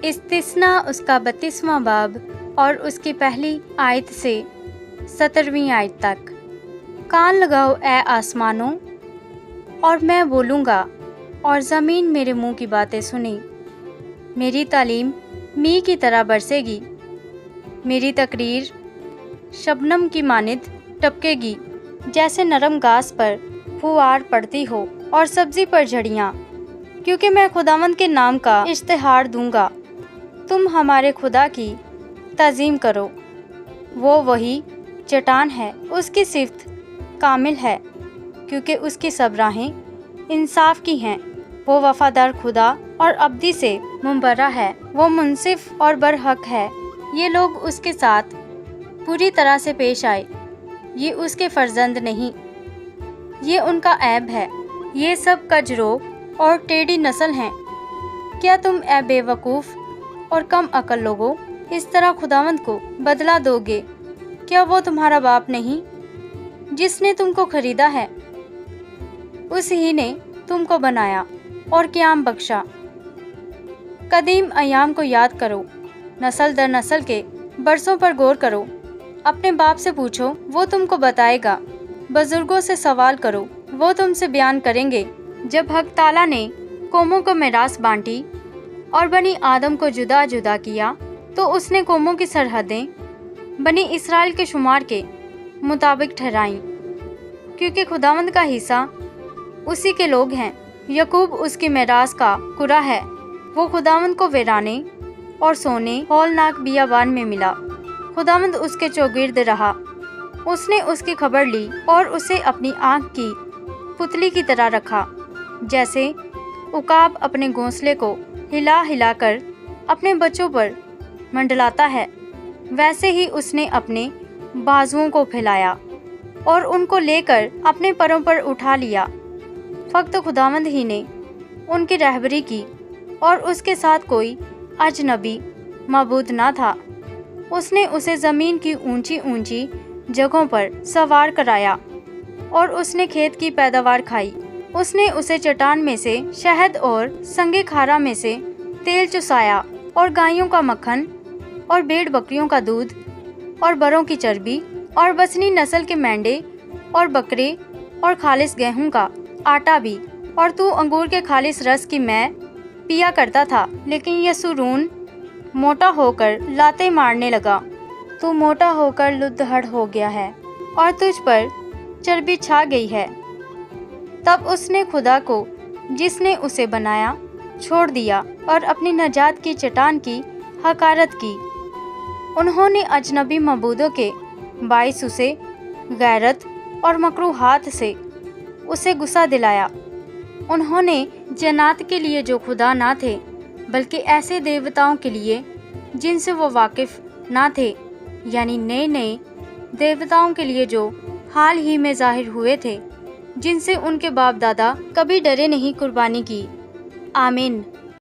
استثنا اس کا 32واں باب اور اس کی پہلی آیت سے 17ویں آیت تک۔ کان لگاؤ اے آسمانوں، اور میں بولوں گا، اور زمین میرے منہ کی باتیں سنیں۔ میری تعلیم می کی طرح برسے گی، میری تقریر شبنم کی مانند ٹپکے گی، جیسے نرم گھاس پر پھوار پڑتی ہو اور سبزی پر جھڑیاں، کیونکہ میں خداوند کے نام کا اشتہار دوں گا۔ تم ہمارے خدا کی تعظیم کرو، وہ وہی چٹان ہے، اس کی صفت کامل ہے، کیونکہ اس کی سب راہیں انصاف کی ہیں۔ وہ وفادار خدا اور ابدی سے مبرہ ہے، وہ منصف اور برحق ہے۔ یہ لوگ اس کے ساتھ پوری طرح سے پیش آئے، یہ اس کے فرزند نہیں، یہ ان کا عیب ہے۔ یہ سب کجرو اور ٹیڑھی نسل ہیں۔ کیا تم اے بے وقوف اور کم عقل لوگو اس طرح خداوند کو بدلہ دو گے؟ کیا وہ تمہارا باپ نہیں جس نے تم کو خریدا ہے؟ اس ہی نے تم کو بنایا اور قیام بخشا۔ قدیم ایام کو یاد کرو، نسل در نسل کے برسوں پر غور کرو۔ اپنے باپ سے پوچھو، وہ تم کو بتائے گا، بزرگوں سے سوال کرو، وہ تم سے بیان کریں گے۔ جب حق تعالیٰ نے قوموں کو میراث بانٹی اور بنی آدم کو جدا جدا کیا، تو اس نے قوموں کی سرحدیں بنی اسرائیل کے شمار کے مطابق ٹھہرائیں، کیونکہ خداوند کا حصہ اسی کے لوگ ہیں۔ یعقوب اس کی میراث کا قرہ ہے۔ وہ خداوند کو ویرانے اور سونے ہولناک بیابان میں ملا۔ خداوند اس کے چوگرد رہا، اس نے اس کی خبر لی اور اسے اپنی آنکھ کی پتلی کی طرح رکھا۔ جیسے عقاب اپنے گھونسلے کو ہلا ہلا کر اپنے بچوں پر منڈلاتا ہے، ویسے ہی اس نے اپنے بازوؤں کو پھیلایا اور ان کو لے کر اپنے پروں پر اٹھا لیا۔ فقط خداوند ہی نے ان کی رہبری کی، اور اس کے ساتھ کوئی اجنبی معبود نہ تھا۔ اس نے اسے زمین کی اونچی اونچی جگہوں پر سوار کرایا، اور اس نے کھیت کی پیداوار کھائی۔ اس نے اسے چٹان میں سے شہد اور سنگ کھارا میں سے تیل چسایا، اور گایوں کا مکھن اور بھیڑ بکریوں کا دودھ اور بروں کی چربی اور بسنی نسل کے مینڈے اور بکرے اور خالص گیہوں کا آٹا بھی۔ اور تو انگور کے خالص رس کی میں پیا کرتا تھا، لیکن یسورون موٹا ہو کر لاتے مارنے لگا۔ تو موٹا ہو کر لدھڑ ہو گیا ہے، اور تجھ پر چربی چھا گئی ہے۔ تب اس نے خدا کو جس نے اسے بنایا چھوڑ دیا، اور اپنی نجات کی چٹان کی حقارت کی۔ انہوں نے اجنبی معبودوں کے باعث اسے غیرت اور مکروہات سے اسے غصہ دلایا۔ انہوں نے جنات کے لیے جو خدا نہ تھے، بلکہ ایسے دیوتاؤں کے لیے جن سے وہ واقف نہ تھے، یعنی نئے نئے دیوتاؤں کے لیے جو حال ہی میں ظاہر ہوئے تھے، جن سے ان کے باپ دادا کبھی ڈرے نہیں، قربانی کی۔ آمین۔